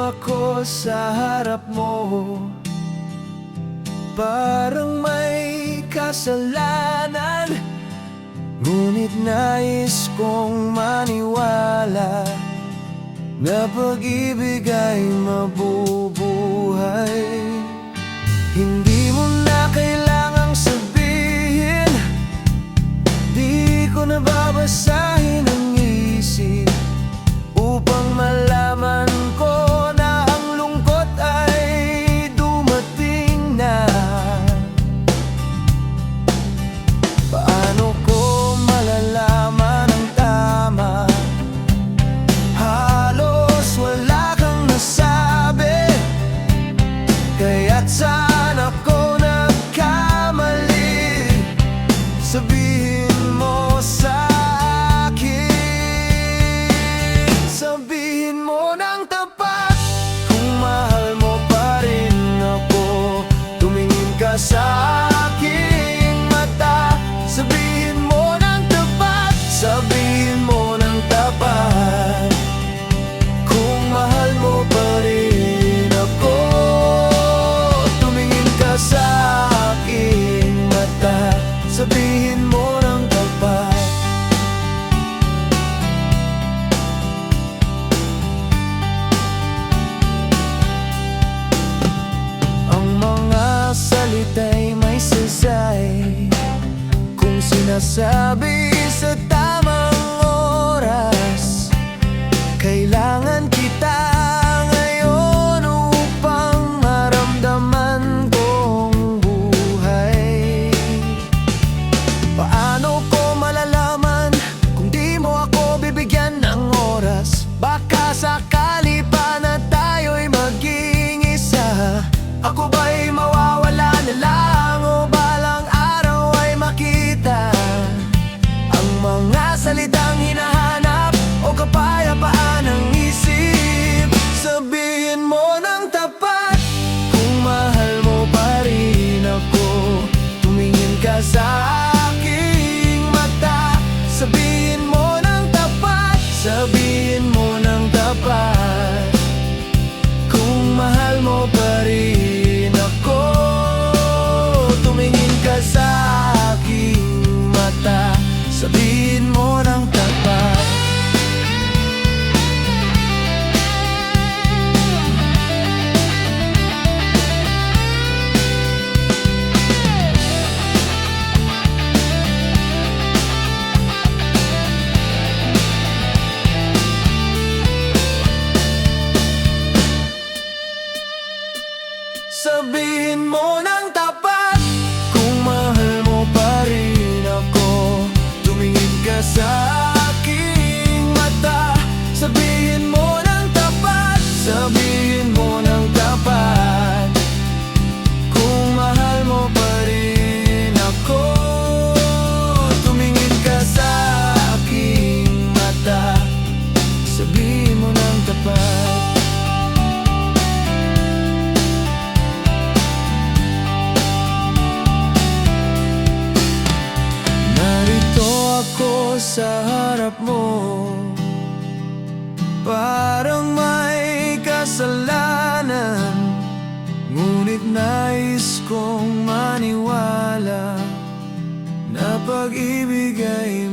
ako sa harap mo, parang may kasalanan. Ngunit nais kong maniwala na pag-ibig ay mabubuhay. Hindi mo na kailangang sabihin, di ko na babasahin ang isip upang malaman ko na ang lungkot ay dumating na. Paano ko malalaman ang tama? Halos wala kang nasabi, kaya't sana ko nagkamali. Sabihin mo sa akin, sabihin mo ng tapat kung mahal mo pa rin ako. Tumingin ka sa aking mata, sabihin mo ng tapat, sabihin mo ng tapat kung mahal mo pa rin ako. Tumingin ka sa aking mata, sabihin mo ng tapat. Ang mga salita'y may sasay kung sinasabi sa tamang oras. Kailangan kita ngayon upang maramdaman kong buhay. Paano ko malalaman kung di mo ako bibigyan ng oras? Baka sakali pa na tayo'y maging isa. Ako ba'y mawawala na lang o balang araw ay makita ang mga salitang hinahanap o kapayapaan ng isip? Sabihin mo ng tapat kung mahal mo pa rin ako. Tumingin ka sa aking mata, sabihin mo ng tapat, sabihin mo ng tapat kung mahal mo pa rin ako. Tumingin ka sa aking mata, sabihin mo ng tapat. Sabihin mo ng tapat kung mahal mo pa rin ako. Tumingin ka sa aking mata, sabihin mo ng tapat, sabihin mo ng tapat kung mahal mo pa rin ako. Tumingin ka sa aking mata, sabihin mo ng tapat. Ako sa harap mo, parang may kasalanan. Ngunit nais kong maniwala na pag-ibig ay